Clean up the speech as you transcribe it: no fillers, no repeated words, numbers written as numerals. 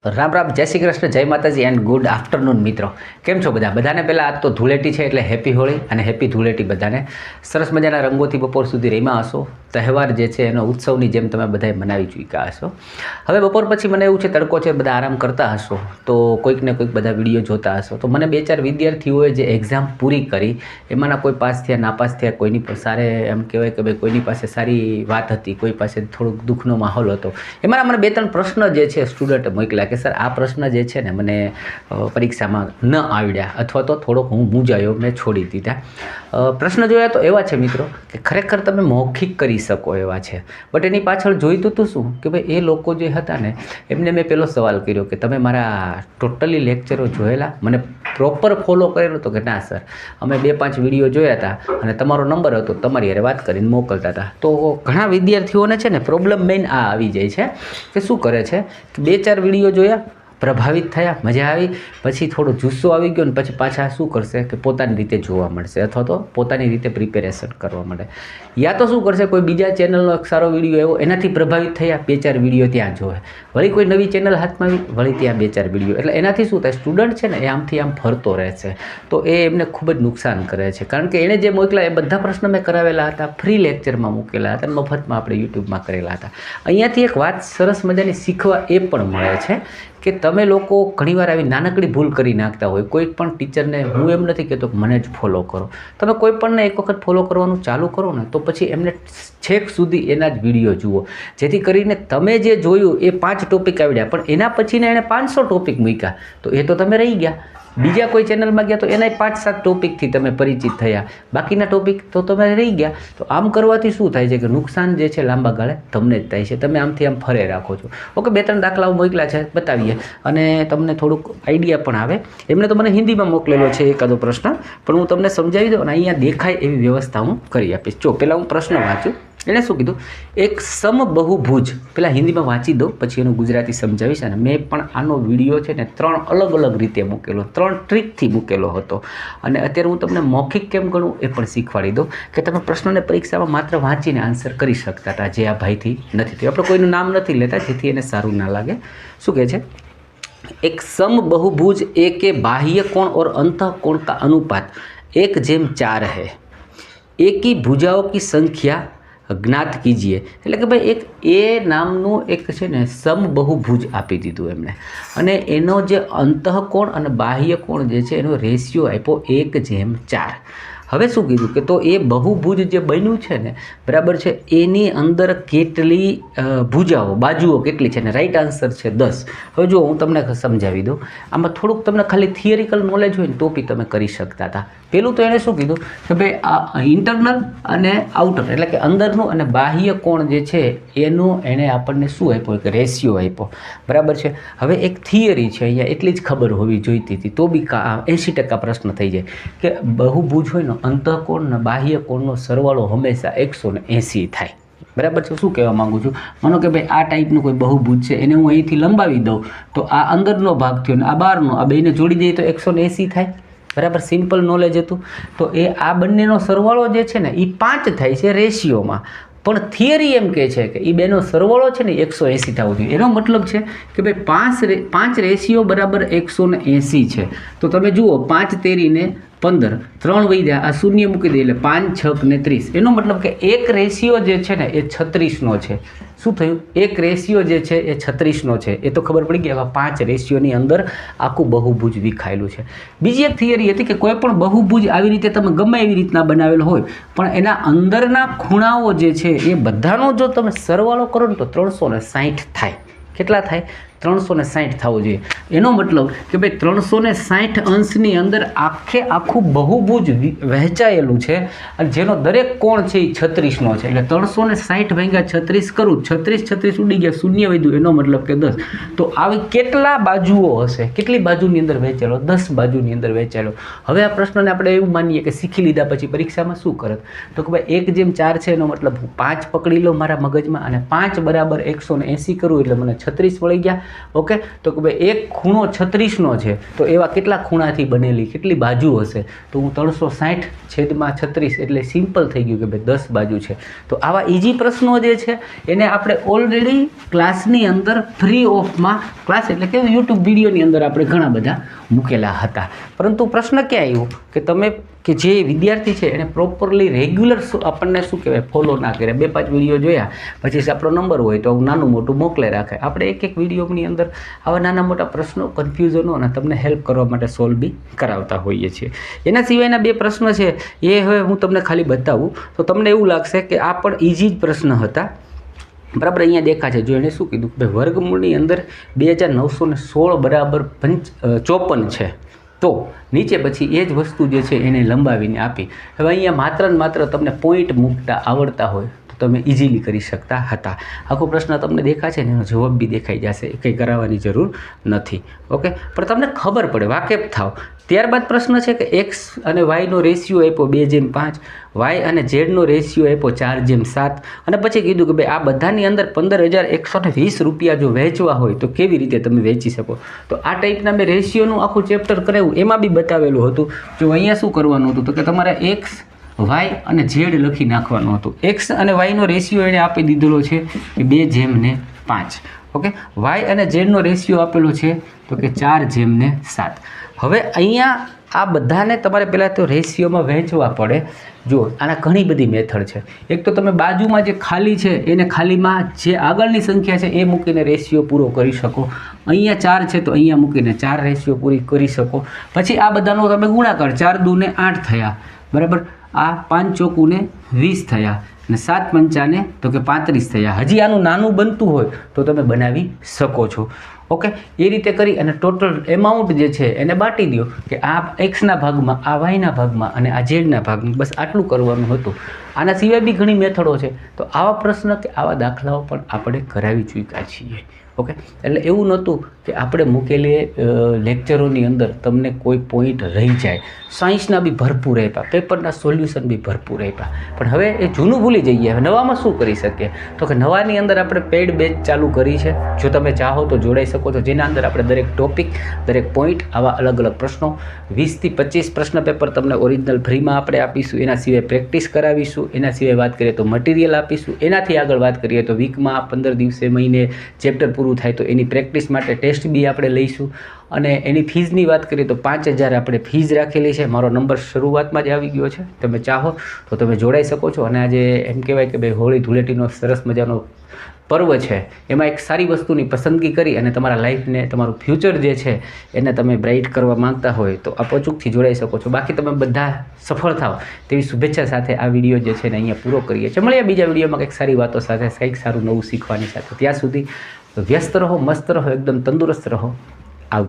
રામ રામ, જય શ્રી કૃષ્ણ, જય માતાજી એન્ડ ગુડ આફ્ટરનૂન મિત્રો. કેમ છો બધા? બધાને પહેલાં આજ તો ધૂળેટી છે એટલે હેપી હોળી અને હેપી ધૂળેટી. બધાને સરસ મજાના રંગોથી બપોર સુધી રમ્યા હશો. તહેવાર જે છે એનો ઉત્સવની જેમ તમે બધાએ મનાવી ચૂક્યા હશો. હવે બપોર પછી મને એવું છે તડકો છે, બધા આરામ કરતા હશો તો કોઈક ને કોઈક બધા વિડીયો જોતા હશો. તો મને 2-4 વિદ્યાર્થીઓએ જે એક્ઝામ પૂરી કરી એમાંના કોઈ પાસ થયા, નાપાસ થયા, કોઈની સારે એમ કહેવાય કે ભાઈ કોઈની પાસે સારી વાત હતી, કોઈ પાસે થોડુંક દુઃખનો માહોલ હતો. એમાંના મને 2-3 પ્રશ્ન જે છે સ્ટુડન્ટ મોકલ્યા કે સર આ પ્રશ્ન જે છે ને મને પરીક્ષામાં ન આવડ્યા અથવા તો થોડોક હું મૂંઝાયો, મેં છોડી દીધા. પ્રશ્ન જોયા તો એવા છે મિત્રો કે ખરેખર તમે મૌખિક કરી શકો એવા છે, બટ એની પાછળ જોઈતું હતું શું કે ભાઈ એ લોકો જે હતા ને એમને મેં પહેલો સવાલ કર્યો કે તમે મારા ટોટલી લેક્ચરો જોયેલા, મને પ્રોપર ફોલો કરેલો હતો કે ના સર અમે 2-5 વિડીયો જોયા હતા અને તમારો નંબર હતો, તમારી હારે વાત કરીને મોકલતા હતા. તો ઘણા વિદ્યાર્થીઓને છે ને પ્રોબ્લેમ મેઇન આ આવી જાય છે કે શું કરે છે કે 2-4 વિડીયો જોયા, પ્રભાવિત થયા, મજા આવી, પછી થોડો જુસ્સો આવી ગયો ને પછી પાછા શું કરશે કે પોતાની રીતે જોવા મળશે અથવા તો પોતાની રીતે પ્રિપેરેશન કરવા માંડે. યા તો શું કરશે કોઈ બીજા ચેનલનો એક સારો વિડીયો એવો એનાથી પ્રભાવિત થયા, 2-4 વિડીયો ત્યાં જોવે, વળી કોઈ નવી ચેનલ હાથમાં આવી, વળી ત્યાં 2-4 વિડીયો. એટલે એનાથી શું થાય, સ્ટુડન્ટ છે ને એ આમથી આમ ફરતો રહે છે, તો એ એમને ખૂબ જ નુકસાન કરે છે. કારણ કે એણે જે મોકલા એ બધા પ્રશ્ન મેં કરાવેલા હતા, ફ્રી લેક્ચરમાં મૂકેલા હતા, મફતમાં આપણે યુટ્યુબમાં કરેલા હતા. અહીંયાથી એક વાત સરસ મજાની શીખવા એ પણ મળે છે કે તમે લોકો ઘણીવાર આવી નાનકડી ભૂલ કરી નાખતા હોય. કોઈ પણ ટીચરને હું એમ નથી કહેતો કે મને જ ફોલો કરો, તમે કોઈ પણને એક વખત ફોલો કરવાનું ચાલુ કરો ને તો પછી એમને છેક સુધી એના જ વિડીયો જુઓ, જેથી કરીને તમે જે જોયું એ 5 ટોપિક આવડ્યા પણ એના પછીને એણે 500 ટોપિક મૂક્યા તો એ તો તમે રહી ગયા. બીજા કોઈ ચેનલમાં ગયા તો એના 5-7 ટોપિકથી તમે પરિચિત થયા, બાકીના ટોપિક તો તમે રહી ગયા. તો આમ કરવાથી શું થાય છે કે નુકસાન જે છે લાંબા ગાળે તમને જ થાય છે. તમે આમથી આમ ફરે રાખો છો. ઓકે, 2-3 દાખલાઓ મોકલા છે, બતાવીએ અને તમને થોડુંક આઈડિયા પણ આવે. એમણે તો મને હિન્દીમાં મોકલેલો છે એકાદો પ્રશ્ન, પણ હું તમને સમજાવી દઉં અને અહીંયા દેખાય એવી વ્યવસ્થા હું કરી આપીશ. જો પહેલાં હું પ્રશ્ન વાંચું. એણે શું કીધું, એક સમબહુભુજ, પહેલાં હિન્દીમાં વાંચી દઉં પછી એનું ગુજરાતી સમજાવીશ. અને મેં પણ આનો વિડીયો છે ને 3 અલગ અલગ રીતે મૂકેલો, 3 ટ્રીકથી મૂકેલો હતો. અને અત્યારે હું તમને મૌખિક કેમ ગણું એ પણ શીખવાડી દઉં કે તમે પ્રશ્નને પરીક્ષામાં માત્ર વાંચીને આન્સર કરી શકતા હતા, જે આ ભાઈથી નથી થયું. આપણે કોઈનું નામ નથી લેતા જેથી એને સારું ના લાગે. શું કહે છે, એક समबहुभुज ए के बाह्य कोण और अंतः कोण का अनुपात 1:4 है. ए की भुजाओं की संख्या જ્ઞાત કીજીએ. એટલે કે ભાઈ એક એ નામનું એક છે ને સમબહુભુજ આપી દીધું એમણે, અને એનો જે અંતઃકોણ અને બાહ્ય કોણ જે છે એનો રેશિયો આપ્યો 1:4. હવે શું કીધું કે તો એ બહુભુજ જે બન્યું છે ને બરાબર છે, એની અંદર કેટલી ભુજાઓ, બાજુઓ કેટલી છે ને રાઈટ આન્સર છે 10. હવે જો હું તમને સમજાવી દઉં, આમાં થોડુંક તમને ખાલી થિયરિકલ નોલેજ હોય ને તો બી તમે કરી શકતા હતા. પહેલું તો એણે શું કીધું કે ભાઈ આ ઇન્ટરનલ અને આઉટર એટલે કે અંદરનું અને બાહ્ય કોણ જે છે એનું એણે આપણને શું આપ્યો કે રેશિયો આપ્યો, બરાબર છે. હવે એક થિયરી છે અહીંયા એટલી જ ખબર હોવી જોઈતી હતી તો બી 80% પ્રશ્ન થઈ જાય કે બહુભુજ હોય ને અંતઃકોણ ને બાહ્ય કોણનો સરવાળો હંમેશા 180 થાય, બરાબર છે. શું કહેવા માગું છું, માનો કે ભાઈ આ ટાઈપનું કોઈ બહુભુજ છે, એને હું અહીંથી લંબાવી દઉં તો આ અંદરનો ભાગ થયો ને આ બહારનો, આ બેને જોડી દઈએ તો 180 થાય, બરાબર. સિમ્પલ નોલેજ હતું. તો એ આ બંનેનો સરવાળો જે છે ને એ 5 થાય છે રેશિયોમાં, પણ થિયરી એમ કહે છે કે એ બેનો સરવાળો છે ને 180 થવો જોઈએ. એનો મતલબ છે કે ભાઈ 5 રેશિયો બરાબર 180 છે. તો તમે જુઓ 5 તેરીને 15, 3 વધ્યા, આ શૂન્ય મૂકી દઈએ એટલે 5, 6 ને 30. એનો મતલબ કે એક રેશિયો જે છે ને એ 36નો છે. શું થયું, એક રેશિયો જે છે એ 36નો છે. એ તો ખબર પડી ગઈ. આવા 5 રેશિયોની અંદર આખું બહુભુજ વિખાયેલું છે. બીજી એક થિયરી હતી કે કોઈ પણ બહુભુજ આવી રીતે તમે ગમે એવી રીતના બનાવેલો હોય પણ એના અંદરના ખૂણાઓ જે છે એ બધાનો જો તમે સરવાળો કરો ને તો 360 થાય. કેટલા થાય? 360 થવું જોઈએ. એનો મતલબ કે ભાઈ 360 અંશની અંદર આખું બહુભુજ વહેંચાયેલું છે અને જેનો દરેક કોણ છે એ 36નો છે. એટલે 360 ભાગ્યા 36 કરું, 36 ઉડી ગયા, શૂન્ય વધ્યું, એનો મતલબ કે 10. તો આવી કેટલા બાજુઓ હશે, કેટલી બાજુની અંદર વહેંચેલો? 10 બાજુની અંદર વહેંચેલો. હવે આ પ્રશ્નને આપણે એવું માનીએ કે શીખી લીધા પછી પરીક્ષામાં શું કરત, તો કે ભાઈ 1:4 છે એનો મતલબ હું 5 પકડી લો મારા મગજમાં અને 5 બરાબર 180 કરું એટલે મને 36 વળી ગયા. ઓકે, તો કે ભાઈ એક ખૂણો 36નો છે તો એવા કેટલા ખૂણાથી બનેલી કેટલી બાજુ હશે, તો હું 360/36 એટલે સિમ્પલ થઈ ગયું કે ભાઈ 10 બાજુ છે. તો આવા ઇઝી પ્રશ્નો જે છે એને આપણે ઓલરેડી ક્લાસની અંદર ફ્રી ઓફમાં, ક્લાસ એટલે કે યુટ્યુબ વિડીયોની અંદર આપણે ઘણા બધા મૂકેલા હતા. પરંતુ પ્રશ્ન ક્યાં આવ્યો કે તમે કે જે વિદ્યાર્થી છે એને પ્રોપરલી રેગ્યુલર આપણને શું કહેવાય ફોલો ના કરે, 2-5 વિડીયો જોયા પછી આપણો નંબર હોય તો નાનું મોટું મોકલે રાખે. આપણે એક વિડીયોની અંદર આવા નાના મોટા પ્રશ્નો, કન્ફ્યુઝનો અને તમને હેલ્પ કરવા માટે સોલ્વ બી કરાવતા હોઈએ છીએ. એના સિવાયના 2 પ્રશ્ન છે એ હવે હું તમને ખાલી બતાવું તો તમને એવું લાગશે કે આ પણ ઇઝી જ પ્રશ્ન હતા. બરાબર, અહીંયા દેખાશે. જો એને શું કીધું કે વર્ગમૂળની અંદર 2916 બરાબર 54 છે, તો નીચે પછી એ જ વસ્તુ જે છે એને લંબાવીને આપી. હવે અહીંયા માત્ર ને માત્ર તમને પોઈન્ટ મૂકતા આવડતા હોય તો તમે ઇઝીલી કરી શકતા હતા. આખો પ્રશ્ન તમને દેખાશે ને એનો જવાબ બી દેખાઈ જશે, કંઈ કરાવવાની જરૂર નથી. ઓકે, પણ તમને ખબર પડે, વાકેફ થાવ. ત્યારબાદ પ્રશ્ન છે કે એક્સ અને વાયનો રેશિયો આપ્યો 2:5, વાય અને ઝેડનો રેશિયો આપ્યો 4:7 અને પછી કીધું કે ભાઈ આ બધાની અંદર 15,120 રૂપિયા જો વહેંચવા હોય તો કેવી રીતે તમે વેચી શકો. તો આ ટાઈપના મેં રેશિયોનું આખું ચેપ્ટર કરાવ્યું, એમાં બી બતાવેલું હતું. જો અહીંયા શું કરવાનું હતું તો કે તમારે એક્સ, વાય અને ઝેડ લખી નાખવાનું હતું. એક્સ અને વાયનો રેશિયો એને આપી દીધેલો છે કે 2:5. ઓકે, વાય અને ઝેડનો રેશિયો આપેલો છે તો કે 4:7. હવે અહીંયા આ બધાને તમારે પહેલાં તો રેશિયોમાં વહેંચવા પડે. જુઓ, આના ઘણી બધી મેથડ છે. એક તો તમે બાજુમાં જે ખાલી છે એને ખાલીમાં જે આગળની સંખ્યા છે એ મૂકીને રેશિયો પૂરો કરી શકો. અહીંયા 4 છે તો અહીંયા મૂકીને 4 રેશિયો પૂરી કરી શકો. પછી આ બધાનો તમે ગુણાકાર, 4 દુ ને 8 થયા, બરાબર. આ 5 ચોકુને 20 થયા અને 7 પંચાને તો કે 35 થયા. હજી આનું નાનું બનતું હોય તો તમે બનાવી શકો છો. ઓકે, એ રીતે કરી અને ટોટલ એમાઉન્ટ જે છે એને બાટી દો કે આ એક્સના ભાગમાં, આ વાયના ભાગમાં અને આ ઝેડના ભાગમાં. બસ આટલું કરવાનું હતું. આના સિવાય બી ઘણી મેથડો છે. તો આવા પ્રશ્ન કે આવા દાખલાઓ પણ આપણે કરાવી ચૂક્યા છીએ. ઓકે, એટલે એવું નહોતું કે આપણે મૂકેલી લેક્ચરોની અંદર તમને કોઈ પોઈન્ટ રહી જાય. સાયન્સના બી ભરપૂર આપ્યા, પેપરના સોલ્યુશન બી ભરપૂર આપ્યા. પણ હવે એ જૂનું ભૂલી જઈએ. હવે નવામાં શું કરી શકીએ તો કે નવાની અંદર આપણે પેઇડ બેચ ચાલુ કરી છે. જો તમે ચાહો તો જોડાઈ શકો છો, જેના અંદર આપણે દરેક ટોપિક, દરેક પોઈન્ટ, આવા અલગ અલગ પ્રશ્નો, 20 થી 25 પ્રશ્ન પેપર તમને ઓરિજિનલ ફ્રીમાં આપણે આપીશું. એના સિવાય પ્રેક્ટિસ કરાવીશું. એના સિવાય વાત કરીએ તો મટીરિયલ આપીશું. એનાથી આગળ વાત કરીએ તો વીકમાં 15 દિવસે, મહિને ચેપ્ટર પૂરું થાય તો એની પ્રેક્ટિસ માટે ટેસ્ટ બી આપણે લઈશું. અને એની ફીઝની વાત કરીએ તો 5,000 આપણે ફીઝ રાખેલી છે. મારો નંબર શરૂઆતમાં જ આવી ગયો છે. તમે ચાહો તો તમે જોડાઈ શકો છો. અને આજે એમ કહેવાય કે ભાઈ હોળી ધૂળેટીનો સરસ મજાનો પર્વ છે, એમાં એક સારી વસ્તુની પસંદગી કરી અને તમારા લાઈફને, તમારું ફ્યુચર જે છે એને તમે બ્રાઇટ કરવા માંગતા હોય તો આ અચૂકથી જોડાઈ શકો છો. બાકી તમે બધા સફળ થાવ તેવી શુભેચ્છા સાથે આ વિડીયો જે છે ને અહીંયા પૂરો કરીએ છીએ. મળીએ બીજા વિડીયોમાં કંઈક સારી વાતો સાથે, કંઈક સારું નવું શીખવાની સાથે. ત્યાં સુધી વ્યસ્ત રહો, મસ્ત રહો, એકદમ તંદુરસ્ત રહો.